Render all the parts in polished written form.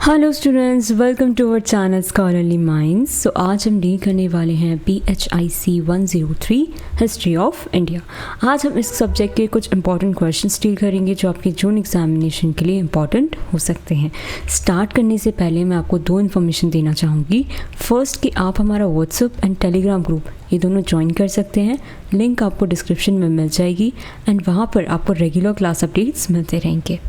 Hello students, welcome to our channel scholarly minds. So आज हम deal करने वाले हैं PHIC 103 हिस्ट्री ऑफ इंडिया। आज हम इस सब्जेक्ट के कुछ इंपॉर्टेंट क्वेश्चंस डील करेंगे जो आपके जून एग्जामिनेशन के लिए इंपॉर्टेंट हो सकते हैं। स्टार्ट करने से पहले मैं आपको दो इन्फॉर्मेशन देना चाहूँगी। फर्स्ट कि आप हमारा व्हाट्सएप एंड टेलीग्राम ग्रुप ये दोनों ज्वाइन कर सकते हैं। लिंक आपको डिस्क्रिप्शन में मिल जाएगी एंड वहाँ पर आपको रेगुलर क्लास अपडेट्स मिलते रहेंगे।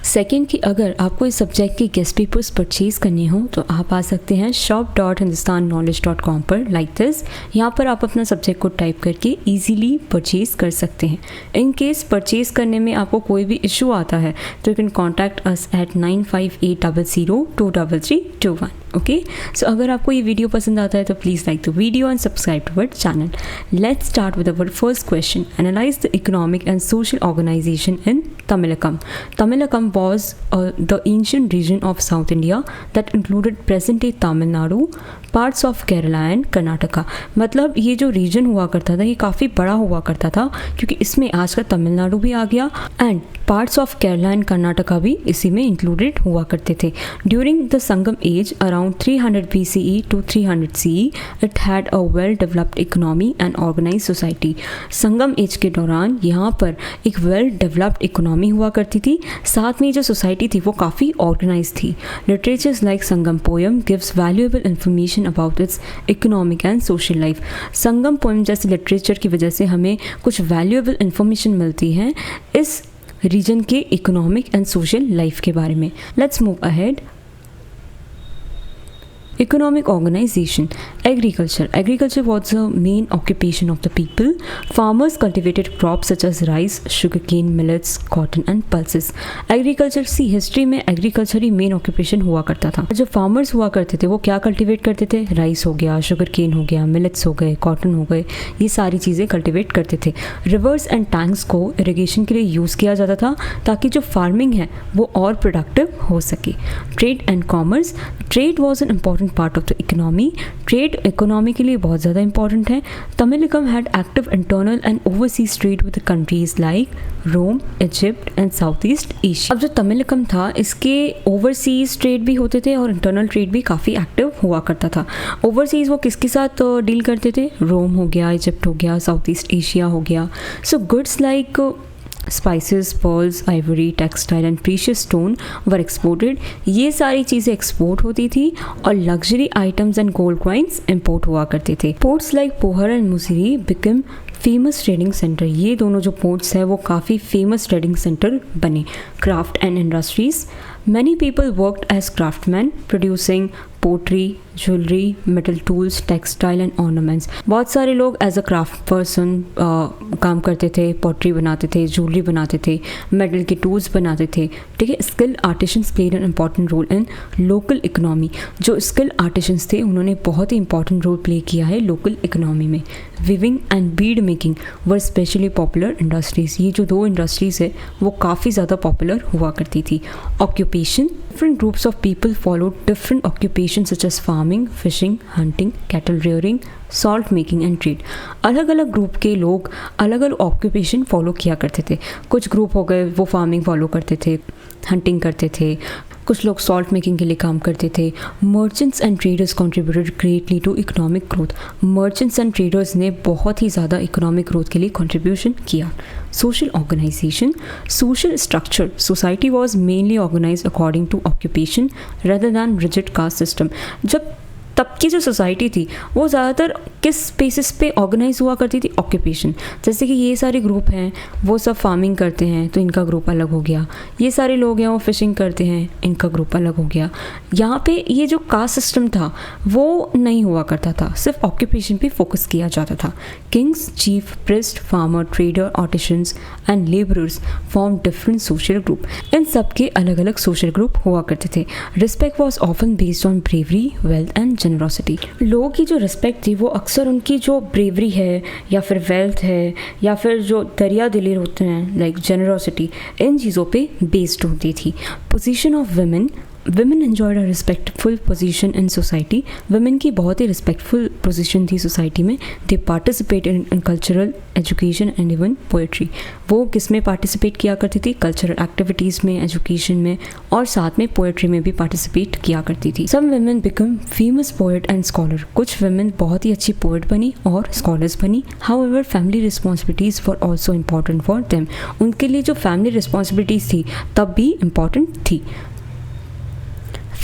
सेकेंड कि अगर आपको इस सब्जेक्ट के गेस्ट पेपर्स परचेज़ करने हो तो आप आ सकते हैं shop.hindustanknowledge.com पर लाइक दिस। यहाँ पर आप अपना सब्जेक्ट को टाइप करके इजीली परचेज़ कर सकते हैं। इन केस परचेज़ करने में आपको कोई भी इशू आता है तो you can contact us at 9580023321। Okay, so अगर आपको ये वीडियो पसंद आता है तो please like the video and subscribe to our channel. Let's start with our first question. Analyse the economic and social organisation in Tamilakam. Tamilakam was the ancient region of South India that included present-day Tamil Nadu, parts of Kerala and Karnataka। मतलब ये जो reason हुआ करता था ये काफ़ी बड़ा हुआ करता था क्योंकि इसमें आज का तमिलनाडु भी आ गया and parts of Kerala and Karnataka भी इसी में इंक्लूडेड हुआ करते थे। During the Sangam age around 300 BCE to 300 CE it had a well developed economy and organize society. Sangam age के दौरान यहाँ पर एक वेल डेवलप्ड इकोनॉमी हुआ करती थी, साथ में जो सोसाइटी थी वो काफ़ी ऑर्गेनाइज थी। Literatures like Sangam poem gives valuable information about it's economic and social life. Sangam poem जैसे लिटरेचर की वजह से हमें कुछ वैल्यूएबल इंफॉर्मेशन मिलती है इस रीजन के इकोनॉमिक एंड सोशल लाइफ के बारे में। Let's move ahead. Economic organization. Agriculture was the main occupation of the people. Farmers cultivated crops such as rice, sugarcane, millets, cotton and pulses. Agriculture सी history में agriculture ही main occupation हुआ करता था। जो फार्मर्स हुआ करते थे वो क्या कल्टिवेट करते थे? राइस हो गया, शुगरकेन हो गया, मिलेट्स हो गए, कॉटन हो गए, ये सारी चीज़ें कल्टिवेट करते थे। रिवर्स एंड टैंक्स को इरिगेशन के लिए यूज़ किया जाता था ताकि जो फार्मिंग है वो और प्रोडक्टिव हो सके। Trade and commerce. Trade was an important part of the economy. Trade economy के लिए बहुत ज़्यादा इंपॉर्टेंट है। Tamilakam had active internal and overseas trade with countries like Rome, Egypt and South East Asia. अब जो तमिलकम था इसके ओवरसीज ट्रेड भी होते थे और इंटरनल ट्रेड भी काफ़ी एक्टिव हुआ करता था। ओवरसीज वो किसके साथ डील करते थे? रोम हो गया, इजिप्ट हो गया, साउथ ईस्ट एशिया हो गया। So goods like spices, pearls, ivory, textile and precious stone were exported. ये सारी चीज़ें एक्सपोर्ट होती थी और luxury items and gold coins import हुआ करते थे। Ports like Puhar and Muziris became famous trading centre. ये दोनों जो पोर्ट्स हैं वो काफ़ी फेमस ट्रेडिंग सेंटर बने। Craft and industries. Many people worked as craftsman producing pottery, jewellery, metal tools, textile and ornaments. बहुत सारे लोग एज अ क्राफ्ट पर्सन काम करते थे, पॉटरी बनाते थे, ज्वेलरी बनाते थे, मेटल के टूल्स बनाते थे। ठीक है, skill artisans played an important role in local economy. जो स्किल आर्टिशंस थे उन्होंने बहुत ही इंपॉर्टेंट रोल प्ले किया है लोकल इकोनॉमी में। Weaving and bead making were specially popular industries. ये जो दो इंडस्ट्रीज है वो काफ़ी ज़्यादा पॉपुलर हुआ करती थी। Occupation. Different groups of people followed different occupations such as farming, fishing, hunting, cattle rearing, salt making and trade। अलग अलग ग्रुप के लोग अलग अलग ऑक्यूपेशन फॉलो किया करते थे। कुछ ग्रुप हो गए वो फार्मिंग फॉलो करते थे, हंटिंग करते थे, कुछ लोग सॉल्ट मेकिंग के लिए काम करते थे। Merchants and traders contributed greatly to economic growth. Merchants and traders ने बहुत ही ज़्यादा इकोनॉमिक ग्रोथ के लिए कंट्रीब्यूशन किया। Social organization. Social structure. Society was mainly organize according to occupation rather than rigid caste system. जब तब की जो सोसाइटी थी वो ज़्यादातर किस बेसिस पे ऑर्गेनाइज हुआ करती थी? ऑक्यूपेशन। जैसे कि ये सारे ग्रुप हैं वो सब फार्मिंग करते हैं तो इनका ग्रुप अलग हो गया। ये सारे लोग हैं वो फिशिंग करते हैं, इनका ग्रुप अलग हो गया। यहाँ पे ये जो कास्ट सिस्टम था वो नहीं हुआ करता था, सिर्फ ऑक्यूपेशन पे फोकस किया जाता था। Kings, chief, priest, farmer, trader, artisans and labourers form different social group. इन सब के अलग अलग सोशल ग्रुप हुआ करते थे। Respect was often based on bravery, wealth and generosity. लोगों की जो रिस्पेक्ट थी वो अक्सर उनकी जो ब्रेवरी है या फिर वेल्थ है या फिर जो दरिया दिली होते हैं लाइक जनरॉसिटी, इन चीज़ों पे बेस्ड होती थी। Position of women. women enjoyed a respectful position in society. Women की बहुत ही respectful position थी society में. They participated in cultural, education and even poetry. वो किस में participate किया करती थी? Cultural activities में, education में और साथ में poetry में भी participate किया करती थी. Some women become famous poet and scholar. कुछ women बहुत ही अच्छी poet बनी और scholars बनी. However, family responsibilities were also important for them. उनके लिए जो family responsibilities थी तब भी important थी.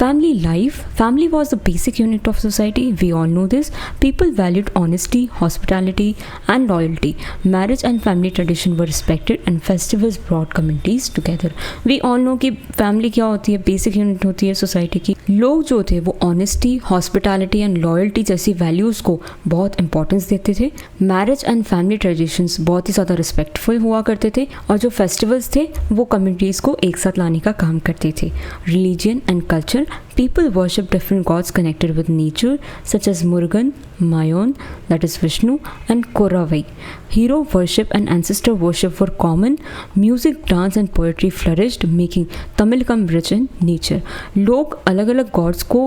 Family life. Family was the basic unit of society. We all know this. People valued honesty, hospitality, and loyalty. Marriage and family tradition were respected, and festivals brought communities together. We all know कि family क्या होती है, basic unit होती है society की. लोग जो थे वो honesty, hospitality and loyalty जैसी values को बहुत importance देते थे. Marriage and family traditions बहुत ही ज़्यादा respectful हुआ करते थे और जो festivals थे वो communities को एक साथ लाने का काम करते थे. Religion and culture. People worship different gods connected with nature such as Murugan, Mayon, that is Vishnu, and Koravai. Hero worship and ancestor worship were common. Music, dance and poetry flourished, making Tamilkam rich in nature. लोग अलग अलग God's को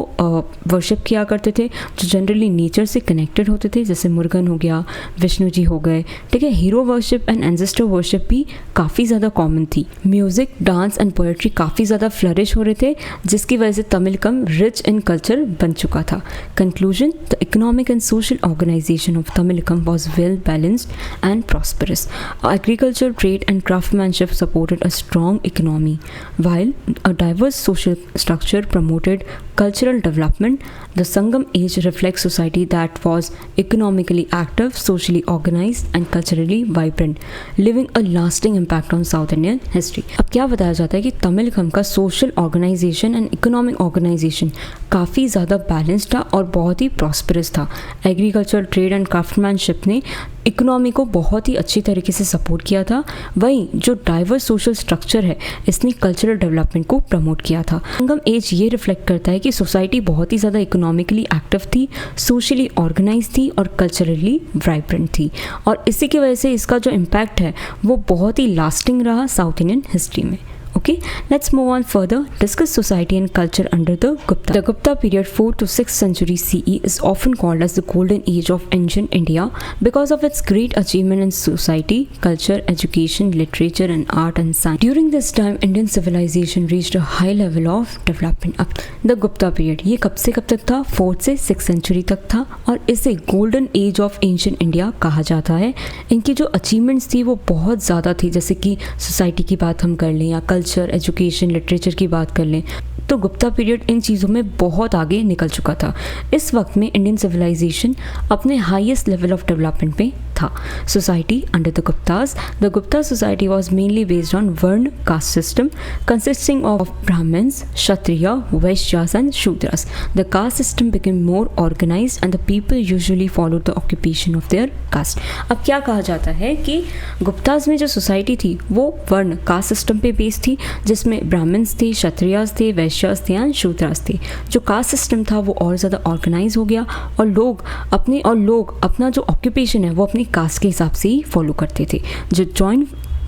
worship किया करते थे जो generally nature से connected होते थे, जैसे मुर्गन हो गया, विष्णु जी हो गए, ठीक है. Hero worship and ancestor worship भी काफ़ी ज़्यादा कॉमन थी. म्यूज़िक, डांस एंड पोएट्री काफ़ी ज़्यादा फ्लरिश हो रहे थे जिसकी वजह से तमिलकम रिच इन कल्चर बन चुका था. Conclusion. The economic and social organization of Tamilakam was well balanced and prosperous. Agriculture, trade and craftsmanship supported a strong economy, while a diverse social structure promoted cultural development. The Sangam age reflects society that was economically active, socially organized and culturally vibrant, leaving a lasting impact on South Indian history. अब क्या बताया जाता है कि तमिलकम का social organization and economic organization काफ़ी ज़्यादा balanced था और बहुत ही प्रॉस्परस था. एग्रीकल्चर, ट्रेड एंड क्राफ्टमैनशिप ने इकोनॉमी को बहुत ही अच्छी तरीके से सपोर्ट किया था. वहीं जो डाइवर्स सोशल स्ट्रक्चर है इसने कल्चरल डेवलपमेंट को प्रमोट किया था. संगम एज ये रिफ्लेक्ट करता है कि सोसाइटी बहुत ही ज़्यादा इकोनॉमिकली एक्टिव थी, सोशली ऑर्गेनाइज थी और कल्चरली वाइब्रेंट थी और इसी की वजह से इसका जो इम्पैक्ट है वो बहुत ही लास्टिंग रहा साउथ इंडियन हिस्ट्री में. Okay, let's move on further. Discuss society and culture under the Gupta. The Gupta period 4th to 6th century CE is often called as the golden age of ancient India because of its great achievement in society, culture, education, literature and art and science. During this time, Indian civilization reached a high level of development. अब the Gupta period ये कब से कब तक था? 4th से 6th century तक था और इसे golden age of ancient India कहा जाता है. इनकी जो achievements थी वो बहुत ज़्यादा थी, जैसे कि society की बात हम कर लें या कल्चर, एजुकेशन, लिटरेचर की बात कर लें तो गुप्ता पीरियड इन चीज़ों में बहुत आगे निकल चुका था. इस वक्त में इंडियन सिविलाइजेशन अपने हाईएस्ट लेवल ऑफ डेवलपमेंट पे था. Society under the Guptas. The Gupta society was mainly based on varna caste system consisting of Brahmans, Kshatriya, Vaishyas and Shudras. The caste system became more organised and the people usually follow the occupation of their caste. अब क्या कहा जाता है कि गुप्तास में जो सोसाइटी थी वो वर्ण कास्ट सिस्टम पे बेस्ड थी जिसमें ब्राह्मण्स थे, क्षत्रियास थे, वैश्यास थे एंड शूद्रास थे. जो कास्ट सिस्टम था वो और ज़्यादा ऑर्गेनाइज हो गया और लोग अपना जो ऑक्यूपेशन है वो अपनी कास्ट के हिसाब से ही फॉलो करते थे.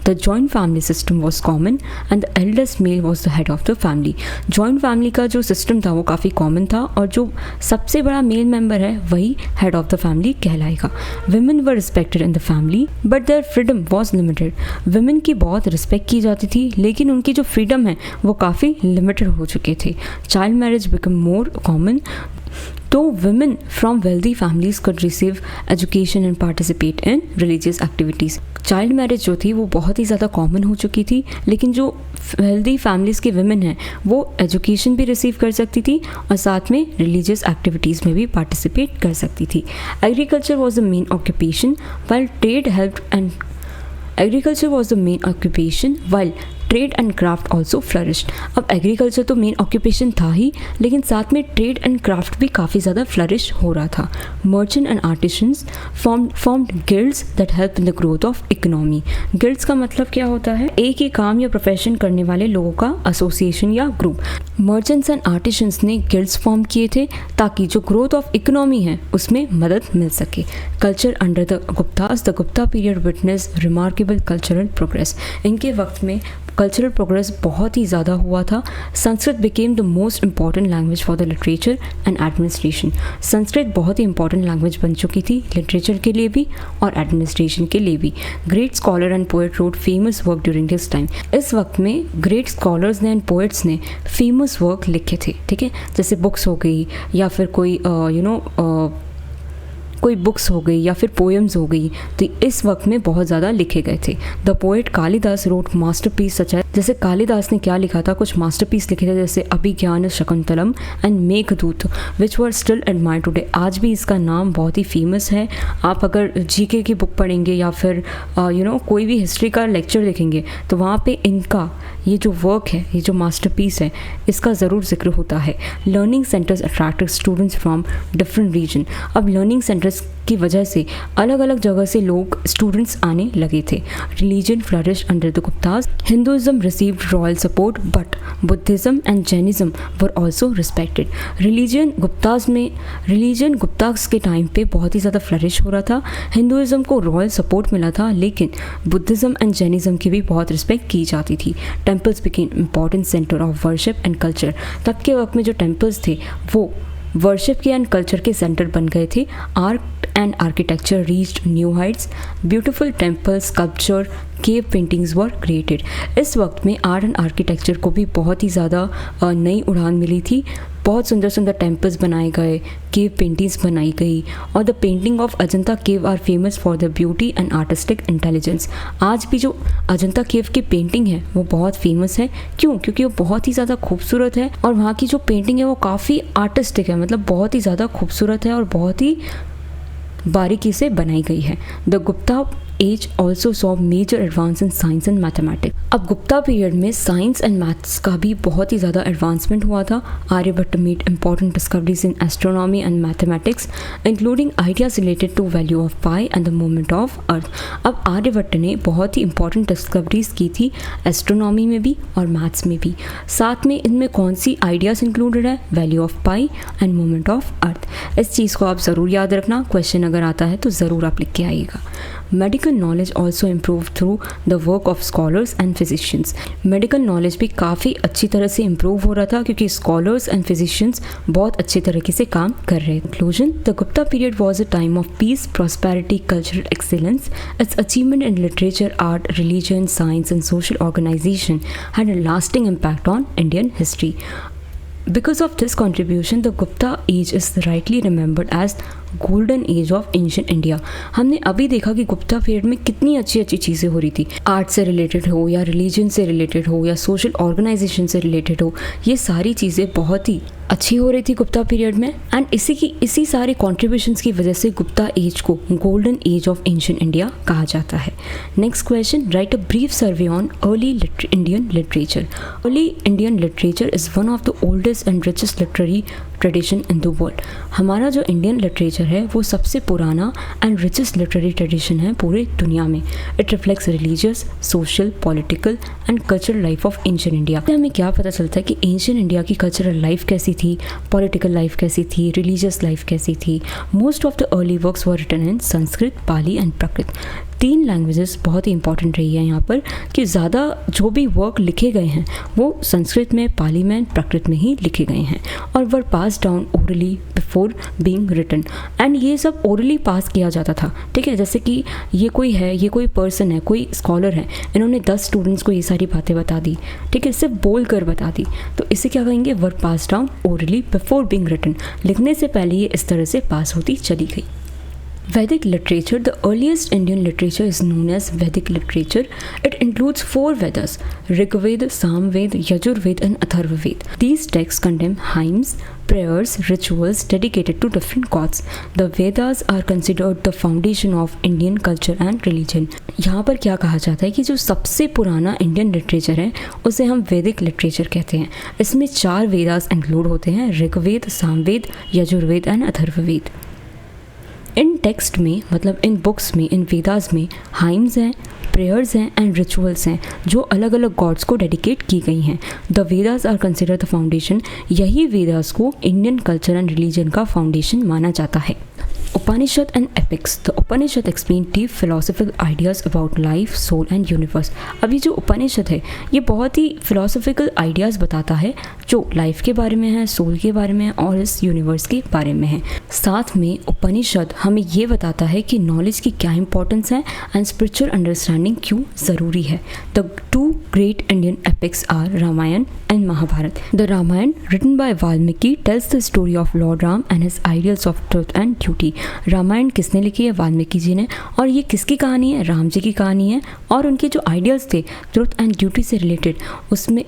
The joint family system was common and the eldest male was the head of the family. Joint family का जो सिस्टम था वो काफ़ी कॉमन था और जो सबसे बड़ा मेल मेंबर है वही हेड ऑफ द फैमिली कहलाएगा. Women were respected in the family but their freedom was limited. Women की बहुत रिस्पेक्ट की जाती थी लेकिन उनकी जो फ्रीडम है वो काफ़ी लिमिटेड हो चुके थे. Child marriage became more common. Though women from wealthy families could receive education and participate in religious activities. Child marriage जो थी वो बहुत ही ज़्यादा कॉमन हो चुकी थी लेकिन जो वेल्दी फैमिलीज़ के विमेन हैं वो एजुकेशन भी रिसीव कर सकती थी और साथ में रिलीजियस एक्टिविटीज़ में भी पार्टिसिपेट कर सकती थी. Agriculture was the main occupation while trade and craft also flourished. अब एग्रीकल्चर तो मेन ऑक्यूपेशन था ही लेकिन साथ में ट्रेड एंड क्राफ्ट भी काफ़ी ज़्यादा फ्लरिश हो रहा था. Merchant and artisans formed guilds that help in the growth of economy. Guilds का मतलब क्या होता है? एक ही काम या प्रोफेशन करने वाले लोगों का एसोसिएशन या ग्रुप. मर्चेंट्स एंड आर्टिशंस ने गिल्ड्स फॉर्म किए थे ताकि जो ग्रोथ ऑफ इकोनॉमी है उसमें मदद मिल सके. Culture under the Guptas. The Gupta period witness remarkable cultural progress. इनके वक्त में कल्चरल प्रोग्रेस बहुत ही ज़्यादा हुआ था। Sanskrit became the most important language for the literature and administration. Sanskrit बहुत ही इंपॉर्टेंट लैंग्वेज बन चुकी थी लिटरेचर के लिए भी और एडमिनिस्ट्रेशन के लिए भी। Great scholar and poet wrote famous work during this time. इस वक्त में ग्रेट स्कॉलर्स ने एंड पोएट्स ने फेमस वर्क लिखे थे, ठीक है, जैसे बुक्स हो गई या फिर कोई कोई बुक्स हो गई या फिर पोएम्स हो गई, तो इस वक्त में बहुत ज़्यादा लिखे गए थे। The poet Kalidas wrote masterpiece such है, जैसे कालिदास ने क्या लिखा था, कुछ मास्टरपीस लिखे थे जैसे Abhijnana Shakuntalam and Meghdoot which were still admired today. आज भी इसका नाम बहुत ही फेमस है। आप अगर जीके की बुक पढ़ेंगे या फिर कोई भी हिस्ट्री का लेक्चर देखेंगे तो वहाँ पे इनका ये जो वर्क है, ये जो मास्टरपीस है, इसका ज़रूर जिक्र होता है। Learning centres attracted students from different region. अब लर्निंग सेंटर्स की वजह से अलग अलग जगह से लोग स्टूडेंट्स आने लगे थे। Religion flourished under the Guptas. Hinduism received royal support but Buddhism and Jainism were also respected. Religion Guptas के टाइम पे बहुत ही ज़्यादा फ्लरिश हो रहा था। हिंदुइज्म को रॉयल सपोर्ट मिला था, लेकिन बुद्धिज्म एंड जैनिज्म की भी बहुत रिस्पेक्ट की जाती थी। Temples became important centre of worship and culture. तब के वक्त में जो टेम्पल्स थे वो वर्शिप के एंड कल्चर के सेंटर बन गए थे। Art and architecture reached new Heights. Beautiful temple, sculpture, cave paintings were created. इस वक्त में आर्ट एंड आर्किटेक्चर को भी बहुत ही ज़्यादा नई उड़ान मिली थी। बहुत सुंदर सुंदर टेम्पल्स बनाए गए, केव पेंटिंग्स बनाई गई और the painting of Ajanta cave are famous for the beauty and artistic intelligence. आज भी जो अजंता केव की पेंटिंग है वो बहुत फेमस है। क्यों? क्योंकि वो बहुत ही ज़्यादा खूबसूरत है और वहाँ की जो पेंटिंग है वो काफ़ी आर्टिस्टिक है, मतलब बहुत ही ज़्यादा खूबसूरत है और बहुत ही बारीकी से बनाई गई है। The Gupta age also saw major advance in science and mathematics. अब गुप्ता पीरियड में साइंस एंड मैथ्स का भी बहुत ही ज़्यादा एडवांसमेंट हुआ था। Aryabhata made important discoveries in astronomy and mathematics including ideas related to value of pi and the movement of earth. अब आर्यभट्ट ने बहुत ही इंपॉर्टेंट डिस्कवरीज की थी एस्ट्रोनॉमी में भी और मैथ्स में भी। साथ में इनमें कौन सी आइडियाज़ इंक्लूडेड है? Value of pi and movement of अर्थ। इस चीज़ को आप ज़रूर याद रखना, क्वेश्चन अगर आता है तो ज़रूर आप लिख के आइएगा। Medical knowledge also improve through the work of scholars and physicians. Medical knowledge भी काफ़ी अच्छी तरह से इम्प्रूव हो रहा था क्योंकि स्कॉलर्स एंड फिजिशियंस बहुत अच्छे तरीके से काम कर रहे थे। Conclusion, the Gupta period was a time of peace, prosperity, cultural excellence. Its achievement in literature, art, religion, science and social organization had a lasting impact on Indian history. Because of this contribution, the Gupta age is rightly remembered as golden age of ancient India. हमने अभी देखा कि Gupta period में कितनी अच्छी अच्छी चीज़ें हो रही थी, आर्ट से रिलेटेड हो या रिलीजन से रिलेटेड हो या सोशल ऑर्गेनाइजेशन से रिलेटेड हो, ये सारी चीज़ें बहुत ही अच्छी हो रही थी गुप्ता पीरियड में। एंड इसी सारे कॉन्ट्रीब्यूशंस की वजह से गुप्ता एज को golden age of ancient India कहा जाता है। Next question, right a brief survey on early Indian literature. Early Indian literature is one of the oldest and richest literary tradition in the world. हमारा जो Indian literature है वो सबसे पुराना and richest literary tradition है पूरे दुनिया में। It reflects religious, social, political and cultural life of ancient India. हमें क्या पता चलता है कि एंशिएंट इंडिया की कल्चरल लाइफ कैसी थी, पॉलिटिकल लाइफ कैसी थी, रिलीजियस लाइफ कैसी थी। Most of the early works were written in Sanskrit, Pali and Prakrit. 3 languages बहुत ही इंपॉर्टेंट रही है यहाँ पर कि ज़्यादा जो भी वर्क लिखे गए हैं वो संस्कृत में, पाली में, प्राकृत में ही लिखे गए हैं और were pass down orally before being written. And ये सब ओरली पास किया जाता था, ठीक है। जैसे कि ये कोई पर्सन है, कोई स्कॉलर है, इन्होंने 10 स्टूडेंट्स को ये सारी बातें बता दी, ठीक है, सिर्फ बोल कर बता दी, तो इसे क्या कहेंगे? Were pass down orally before being written. लिखने से पहले ये इस तरह से पास होती चली गई। Vedic literature, the earliest Indian literature is known as Vedic literature. It includes 4 Vedas, Rigveda, Samveda, Yajurveda and Atharvaveda. These texts contain hymns, prayers, rituals dedicated to different gods. The Vedas are considered the foundation of Indian culture and religion. यहाँ पर क्या कहा जाता है कि जो सबसे पुराना इंडियन लिटरेचर है उसे हम वैदिक लिटरेचर कहते हैं। इसमें 4 वेदास इंक्लूड होते हैं, ऋग्वेद, सामवेद, यजुर्वेद एंड अथर्ववेद। इन टेक्स्ट में, मतलब इन बुक्स में, इन वेदास में हाइम्स हैं, प्रेयर्स हैं एंड रिचुअल्स हैं जो अलग अलग गॉड्स को डेडिकेट की गई हैं। The Vedas are consider the foundation. यही वेदास को इंडियन कल्चर एंड रिलीजन का फाउंडेशन माना जाता है। Upanishad and epics. The Upanishad explain deep philosophical ideas about life, soul and universe. अब ये जो उपनिषद है ये बहुत ही philosophical ideas बताता है जो लाइफ के बारे में है, सोल के बारे में है और इस यूनिवर्स के बारे में है। साथ में उपनिषद हमें ये बताता है कि नॉलेज की क्या इंपॉर्टेंस है एंड स्पिरिचुअल अंडरस्टैंडिंग क्यों ज़रूरी है। The two great Indian epics are Ramayana and Mahabharata. The Ramayana, written by Valmiki, tells the story of Lord Ram and his ideals of truth and duty. Ramayana किसने लिखी है? वाल्मीकि जी ने। और ये किसकी कहानी है? राम जी की कहानी है। और उनके जो आइडियल्स थे ट्रुथ एंड ड्यूटी से रिलेटेड, उसमें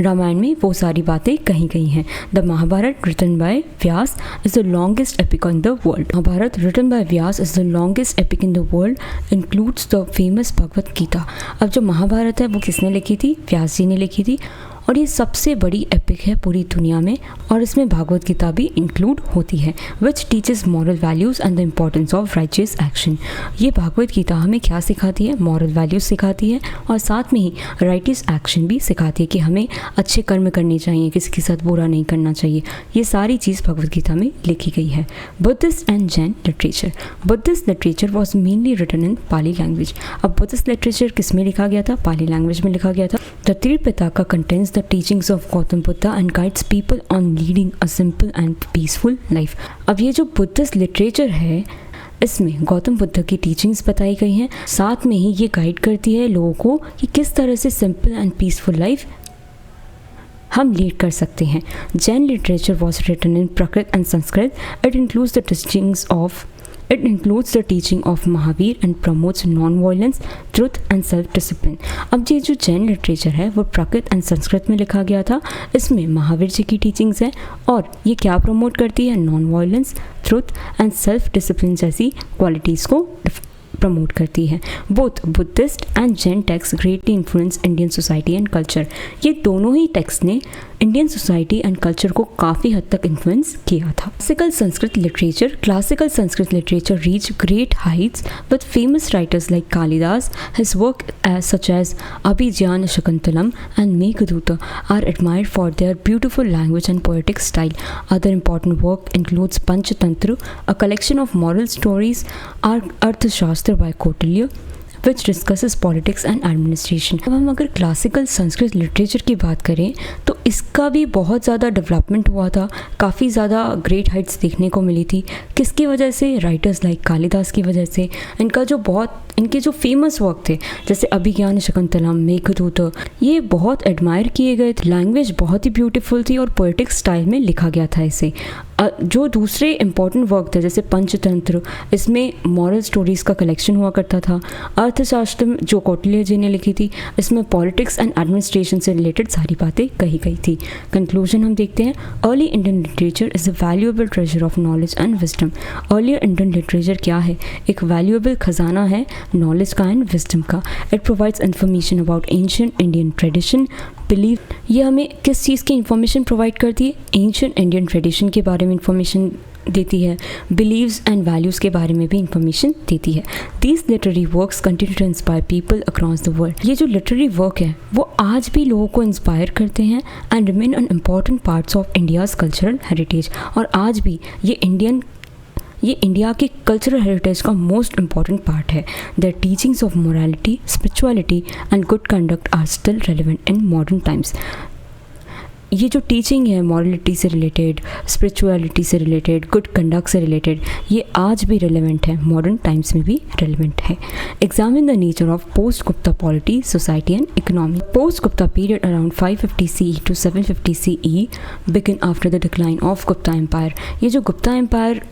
रामायण में वो सारी बातें कही गई हैं। The Mahabharata written by Vyasa is the longest epic in the world. Mahabharata written by Vyasa is the longest epic in the world, includes the famous Bhagavad Gita. अब जो महाभारत है वो किसने लिखी थी? व्यास जी ने लिखी थी और ये सबसे बड़ी एपिक है पूरी दुनिया में और इसमें भागवत गीता भी इंक्लूड होती है, which teaches moral values and the importance of righteous action. ये भागवत गीता हमें क्या सिखाती है? मॉरल वैल्यूज़ सिखाती है और साथ में ही राइटियस एक्शन भी सिखाती है कि हमें अच्छे कर्म करने चाहिए, किसी के साथ बुरा नहीं करना चाहिए। ये सारी चीज़ भगवत गीता में लिखी गई है। Buddhist and Jain literature. Buddhist literature was mainly written in Pali language. अब बुद्धिस्ट लिटरेचर किस में लिखा गया था? पाली लैंग्वेज में लिखा गया था। The Tripitaka contains the teachings of Gautam Buddha and guides people on leading a simple and peaceful life. अब ये जो बुद्धिस्ट लिटरेचर है इसमें गौतम बुद्ध की टीचिंग्स बताई गई हैं, साथ में ही ये गाइड करती है लोगों को कि किस तरह से सिंपल एंड पीसफुल लाइफ हम लीड कर सकते हैं। Jain literature was written in Prakrit and Sanskrit. It includes the teaching of Mahavir and promotes non-violence, truth and self-discipline. अब ये जो जैन लिटरेचर है वो प्राकृत एंड संस्कृत में लिखा गया था। इसमें महावीर जी की टीचिंग्स है और ये क्या प्रमोट करती है? Non-violence, truth and self discipline जैसी क्वालिटीज़ को प्रमोट करती है। Both Buddhist and Jain text greatly influence Indian society and culture. ये दोनों ही टेक्स्ट ने इंडियन सोसाइटी एंड कल्चर को काफ़ी हद तक इन्फ्लुएंस किया था। Classical Sanskrit literature reach great Heights with famous writers like Kalidas. His work such as Abhijnana Shakuntalam and Meghdut are admired for their beautiful language and poetic style. Other important work includes Panchatantra, a collection of moral stories, Arthashastra by Kautilya, which discusses politics and administration. अब हम अगर classical Sanskrit literature की बात करें तो इसका भी बहुत ज़्यादा डेवलपमेंट हुआ था, काफ़ी ज़्यादा ग्रेट हाइट्स देखने को मिली थी। किसकी वजह से? राइटर्स लाइक कालिदास की वजह से। इनके जो फेमस वर्क थे जैसे अभिज्ञान शकुंतलम, मेघदूत, ये बहुत एडमायर किए गए थे। लैंग्वेज बहुत ही ब्यूटीफुल थी और पोएटिक स्टाइल में लिखा गया था इसे। जो दूसरे इम्पॉर्टेंट वर्क थे जैसे पंचतंत्र, इसमें मॉरल स्टोरीज़ का कलेक्शन हुआ करता था। अर्थशास्त्र जो कौटिल्य जी ने लिखी थी, इसमें पॉलिटिक्स एंड एडमिनिस्ट्रेशन से रिलेटेड सारी बातें कही गई थी। कंक्लूजन हम देखते हैं, early Indian literature is a valuable treasure of knowledge and wisdom. Earlier Indian literature क्या है? एक वैल्यूएबल खजाना है नॉलेज का एंड विजडम का। It provides information about ancient Indian tradition, believe. ये हमें किस चीज़ की इंफॉर्मेशन प्रोवाइड करती है? एंशिएंट इंडियन ट्रेडिशन के बारे में इंफॉर्मेशन देती है, बिलीव्स एंड वैल्यूज़ के बारे में भी इंफॉर्मेशन देती है। These literary works continue to inspire people across the world. ये जो लिटरेरी वर्क है वो आज भी लोगों को इंस्पायर करते हैं and remain an important parts of India's cultural heritage. और आज भी ये इंडिया के कल्चरल हेरिटेज का मोस्ट इम्पॉर्टेंट पार्ट है। The teachings of morality, spirituality and good conduct are still relevant in modern times. ये जो टीचिंग है मॉरलिटी से रिलेटेड, स्पिरिचुअलिटी से रिलेटेड, गुड कंडक्ट से रिलेटेड, ये आज भी रेलेवेंट है, मॉडर्न टाइम्स में भी रेलेवेंट है। Examine the nature of post Gupta polity, society and economy. Post Gupta period around 550 CE to 750 CE begin after the decline of Gupta empire. ये जो गुप्ता एम्पायर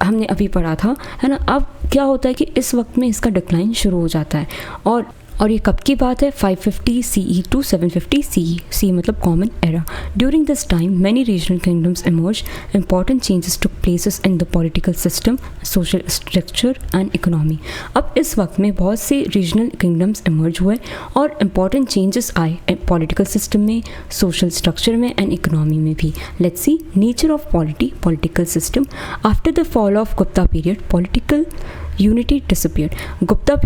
हमने अभी पढ़ा था, है ना, अब क्या होता है कि इस वक्त में इसका डिक्लाइन शुरू हो जाता है। और ये कब की बात है? 550 CE to 750 CE। सी मतलब common era. During this time many regional kingdoms emerge, important changes took places in the political system, social structure and economy. अब इस वक्त में बहुत से रीजनल किंगडम्स इमर्ज हुए और इंपॉर्टेंट चेंजेस आए पॉलिटिकल सिस्टम में, सोशल स्ट्रक्चर में एंड इकोनॉमी में भी। Let's see nature of political system. After the fall of Gupta period political unity disappeared. Gupta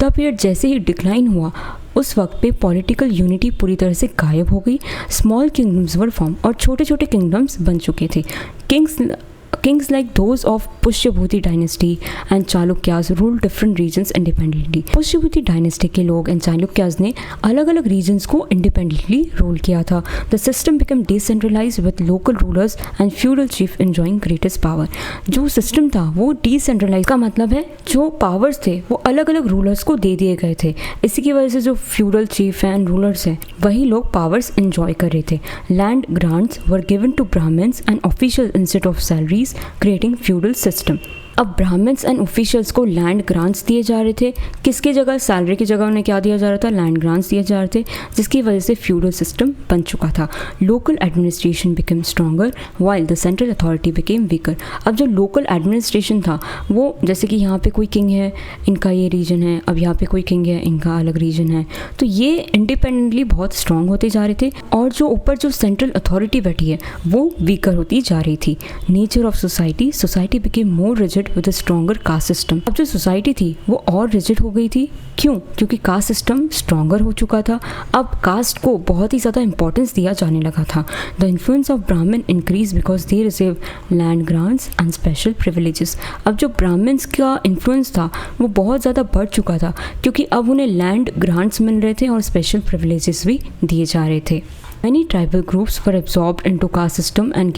period जैसे ही डिक्लाइन हुआ उस वक्त पे पॉलिटिकल यूनिटी पूरी तरह से गायब हो गई। स्मॉल किंगडम्स वर फॉर्म और छोटे छोटे किंगडम्स बन चुके थे। Kings like those of Pushyabhuti dynasty and Chalukyas ruled different regions independently. Pushyabhuti dynasty के लोग and Chalukyas ने अलग अलग regions को independently rule किया था. The system became decentralized with local rulers and feudal chief enjoying greatest power. जो system था वो decentralized का मतलब है जो powers थे वो अलग अलग rulers को दे दिए गए थे. इसी की वजह से जो feudal chief and rulers हैं वही लोग powers enjoy कर रहे थे. Land grants were given to Brahmins and officials instead of salaries, creating feudal system. अब ब्राह्मण्स एंड ऑफिशियल्स को लैंड ग्रांट्स दिए जा रहे थे. किसकी जगह? सैलरी की जगह उन्हें क्या दिया जा रहा था? लैंड ग्रांट्स दिए जा रहे थे, जिसकी वजह से फ्यूडल सिस्टम बन चुका था. Local administration became stronger while the central authority became weaker. अब जो लोकल एडमिनिस्ट्रेशन था वो, जैसे कि यहाँ पे कोई किंग है, इनका ये रीजन है, अब यहाँ पे कोई किंग है, इनका अलग रीजन है, तो ये इंडिपेंडेंटली बहुत स्ट्रॉन्ग होते जा रहे थे और जो ऊपर जो सेंट्रल अथॉरिटी बैठी है वो वीकर होती जा रही थी. Nature of society became more rigid with a stronger caste system. अब जो सोसाइटी थी वो और रिजिड हो गई थी. क्यों? क्योंकि कास्ट सिस्टम स्ट्रॉन्गर हो चुका था. अब कास्ट को बहुत ही ज़्यादा इंपॉर्टेंस दिया जाने लगा था. द इन्फ्लुएंस ऑफ ब्राह्मण increase because they receive land grants and special privileges. अब जो ब्राह्मण्स का इन्फ्लुएंस था वो बहुत ज़्यादा बढ़ चुका था क्योंकि अब उन्हें लैंड ग्रांट्स मिल रहे थे और स्पेशल प्रिविलेजेस भी दिए जा रहे थे. Many tribal groups were absorbed into caste system and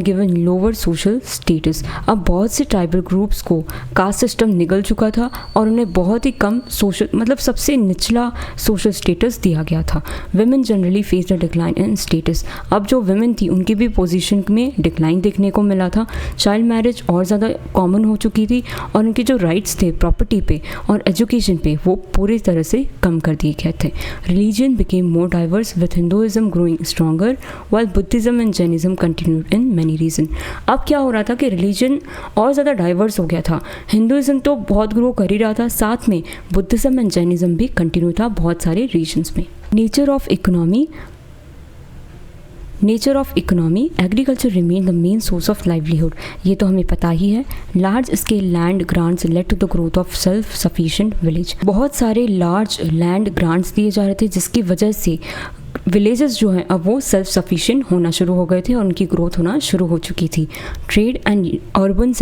given lower social status. अब बहुत से ट्राइबल ग्रुप्स को कास्ट सिस्टम निगल चुका था और उन्हें बहुत ही कम सोशल, मतलब सबसे निचला सोशल स्टेटस दिया गया था. Women generally face the decline in status. अब जो विमेन थी उनकी भी पोजीशन में डिक्लाइन देखने को मिला था. चाइल्ड मैरिज और ज़्यादा कॉमन हो चुकी थी और उनके जो राइट्स थे प्रॉपर्टी पे और एजुकेशन पे वो पूरी तरह से कम कर दिए गए थे. Religion became more diverse with Hinduism growing stronger while Buddhism and Jainism continued in many region. अब क्या हो रहा था कि रिलीजन और ज़्यादा डाइवर्स हो गया था. हिंदुइज्म तो बहुत ग्रो कर ही रहा था, साथ में बुद्धिज्म एंड जैनिज्म भी कंटिन्यू था बहुत सारे रीजन्स में. Nature of economy agriculture remain the main source of livelihood. ये तो हमें पता ही है. Large scale land grants led to the growth of self sufficient village. बहुत सारे लार्ज लैंड ग्रांट्स दिए जा रहे थे जिसकी वजह से विलेजेस जो हैं अब वो सेल्फ सफिशिएंट होना शुरू हो गए थे और उनकी ग्रोथ होना शुरू हो चुकी थी. Trade and urban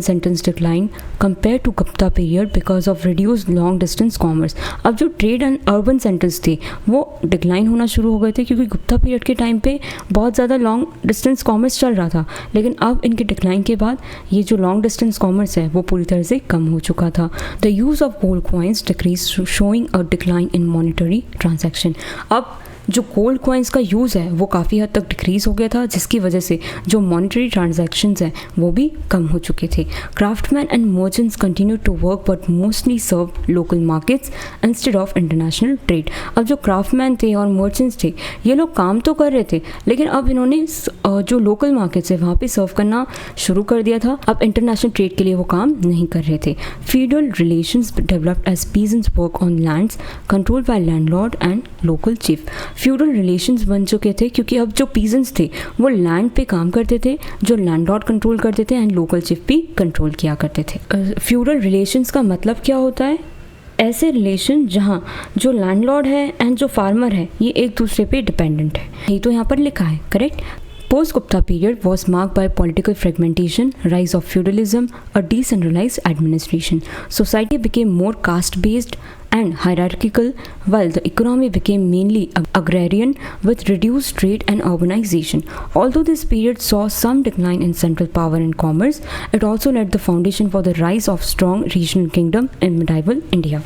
centres decline compare to Gupta period because of reduced long distance commerce. अब जो ट्रेड एंड अर्बन सेंटर्स थे वो डिक्लाइन होना शुरू हो गए थे क्योंकि गुप्ता पीरियड के टाइम पे बहुत ज़्यादा लॉन्ग डिस्टेंस कॉमर्स चल रहा था, लेकिन अब इनके डिक्लाइन के बाद ये जो लॉन्ग डिस्टेंस कॉमर्स है वो पूरी तरह से कम हो चुका था. The use of gold coins decrease showing a decline in monetary transaction. अब जो गोल्ड कॉइन्स का यूज़ है वो काफ़ी हद तक डिक्रीज हो गया था जिसकी वजह से जो मॉनिटरी ट्रांजैक्शंस हैं वो भी कम हो चुके थे. Craftsman and merchants continue to work but mostly serve local markets instead of international trade. अब जो क्राफ्टमैन थे और मर्चेंट्स थे ये लोग काम तो कर रहे थे लेकिन अब इन्होंने जो लोकल मार्केट्स है वहाँ पे सर्व करना शुरू कर दिया था. अब इंटरनेशनल ट्रेड के लिए वो काम नहीं कर रहे थे. Feudal relations developed as peasants work on lands controlled by landlord and local chief. Feudal relations बन चुके थे क्योंकि अब जो पीजेंट्स थे वो लैंड पे काम करते थे, जो लैंडलॉर्ड कंट्रोल करते थे एंड लोकल चीफ भी कंट्रोल किया करते थे. फ्यूडल रिलेशंस का मतलब क्या होता है? ऐसे रिलेशन जहाँ जो लैंडलॉर्ड है एंड जो फार्मर है ये एक दूसरे पे डिपेंडेंट है. ये तो यहाँ पर लिखा है, correct. Post-Gupta period was marked by political fragmentation, rise of feudalism, a decentralized administration. Society became more caste-based and hierarchical, while the economy became mainly agrarian with reduced trade and urbanization. Although this period saw some decline in central power and commerce, it also laid the foundation for the rise of strong regional kingdom in medieval India.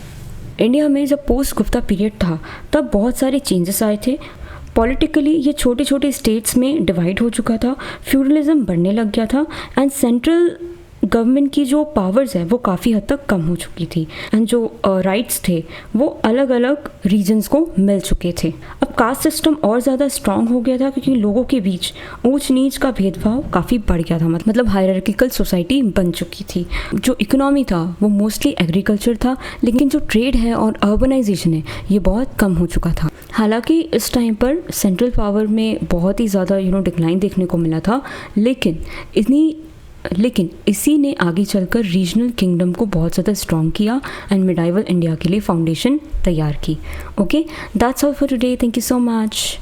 India में जब post Gupta period था तब बहुत सारे changes आए थे. Politically ये छोटे छोटे स्टेट्स में डिवाइड हो चुका था, फ्यूडलिज्म बढ़ने लग गया था एंड सेंट्रल गवर्नमेंट की जो पावर्स है वो काफ़ी हद तक कम हो चुकी थी एंड जो राइट्स थे वो अलग अलग रीजन्स को मिल चुके थे. अब कास्ट सिस्टम और ज़्यादा स्ट्रांग हो गया था क्योंकि लोगों के बीच ऊंच नीच का भेदभाव काफ़ी बढ़ गया था, मतलब हायरार्किकल सोसाइटी बन चुकी थी. जो इकोनॉमी था वो मोस्टली एग्रीकल्चर था, लेकिन जो ट्रेड है और अर्बनाइजेशन है ये बहुत कम हो चुका था. हालांकि इस टाइम पर सेंट्रल पावर में बहुत ही ज़्यादा डिक्लाइन देखने को मिला था, लेकिन इसी ने आगे चलकर रीजनल किंगडम को बहुत ज़्यादा स्ट्रॉन्ग किया एंड मिडाइवल इंडिया के लिए फाउंडेशन तैयार की. Okay, that's all for today. Thank you so much.